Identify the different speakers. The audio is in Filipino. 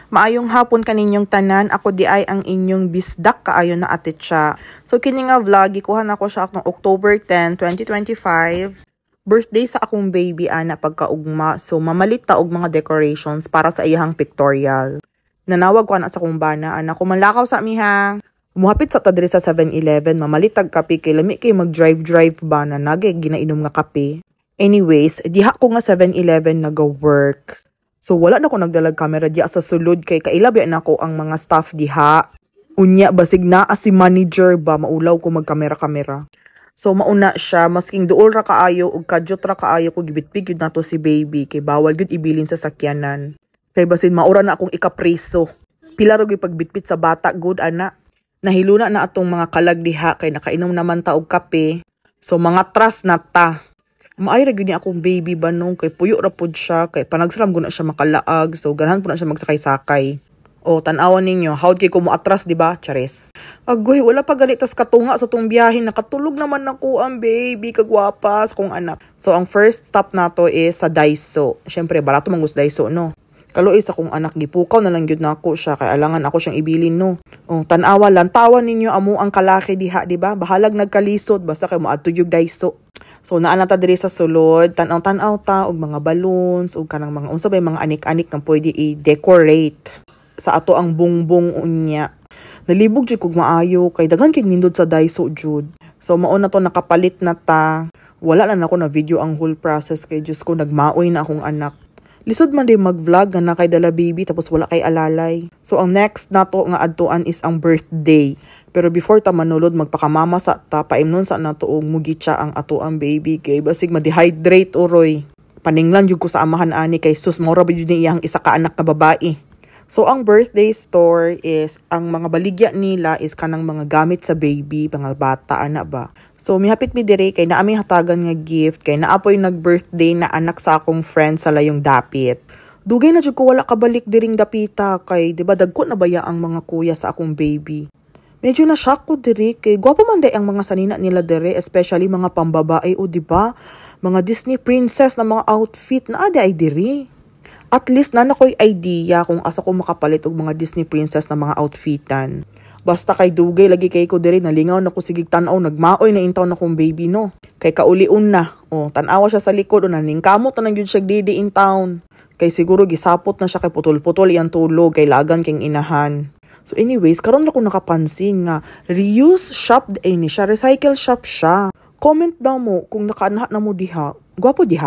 Speaker 1: Maayong hapon kaninyong tanan, ako di ay ang inyong bisdak kaayo na ate siya. So kini nga vlog, ikuhan ako siya akong October 10, 2025. Birthday sa akong baby ana pagkaugma. So mamalit ta og mga decorations para sa iyang pictorial. Nanawag ko ana sa akong bana, ana kumalakaw sa amihang. Muhapit sa tadre sa 7-Eleven, mamalitag kape kay lami kay mag-drive ba na nagay ginainom nga kape. Anyways, diha ko nga 7-Eleven nag-work. So wala na ko nagdalag camera diha sa sulod kay kailabi na ko ang mga staff diha. Unya basig na si manager ba maulaw ko magkamera-kamera. So mauna siya masking duol ra kaayo ug kadyot ra kaayo ko gibitbig gyud nato si baby kay bawal gyud ibilin sa sakyanan. Kay basin maura na akong ikapreso. Pila ra gyud pagbitbit sa bata good ana. Nahiluna na atong mga kalag diha kay nakainom naman ta og kape. So mga trust na ta. Maay ra gyud ni akong baby banong kay puyo ra pud siya kay panagsram gud na siya makalaag so ganahan pud na siya magsakay-sakay. O tan-awan ninyo, howd kay ko mo atras di ba? Chares. Agoy wala pa ganitas katunga sa tong biyahe nakatulog naman nako ang baby kagwapa sa kong anak. So ang first stop nato is sa Daiso. Syempre barato man gus Daiso no. Kaluoy sa kong anak gipukaw na lang gyud nako siya kay alangan ako siyang ibilin no. Oh, tan-awa lang tawan ninyo amo ang kalaki diha di ba? Bahalag nagkalisod basta kay moadto yung Daiso. So naa na ta diri sa sulod, tan-aw ta og mga balloons ug kanang mga unsa bay mga anik-anik nga pwede i-decorate sa ato ang bungbong unya. Nalibog jud kog maayo kay daghan kay nindot sa Daiso jud. So mao na to nakapalit na ta. Wala lang ako na video ang whole process kay Diyos ko nagmaoy na akong anak. Lisod man din mag-vlog nga na kay dala baby tapos wala kay alalay. So ang next nato nga adtuan is ang birthday. Pero before ta manulod magpakamama sa ta paimnon sa nato og mugitsa ang ato ang baby kay basig ma-dehydrate oroy. Paninglan jud ko sa amahan ani kay sus mora ba jud iyang isa ka anak na babae. So ang birthday store is ang mga baligya nila is kanang mga gamit sa baby, mga bata ana ba. So mihapit mi dire kay naami hatagan nga gift kay naapoy nag-birthday na anak sa akong friend sa layong dapit. Dugay na jud ko wala kabalik diring dapita kay di ba dagko na baya ang mga kuya sa akong baby. Medyo na shock ko dire kay gwapo man day ang mga sanina nila dire especially mga pambabae o di ba? Mga Disney princess na mga outfit na ada ay dire. At least na nakoy idea kung asa ko makapalit og mga Disney princess na mga outfitan. Basta kay dugay lagi kay ko diri nalingaw na ko sigig tan-aw nagmaoy na intaw na kong baby no. Kay kauliun na. O tan-awa siya sa likod o naningkamot na gyud siya didi in town. Kay siguro gisapot na siya kay putol-putol iyang tulog kay lagan king inahan. So anyways, karon ra ko nakapansin nga reuse shop ni siya, recycle shop siya. Comment daw mo kung nakaanha na mo diha. Gwapo diha.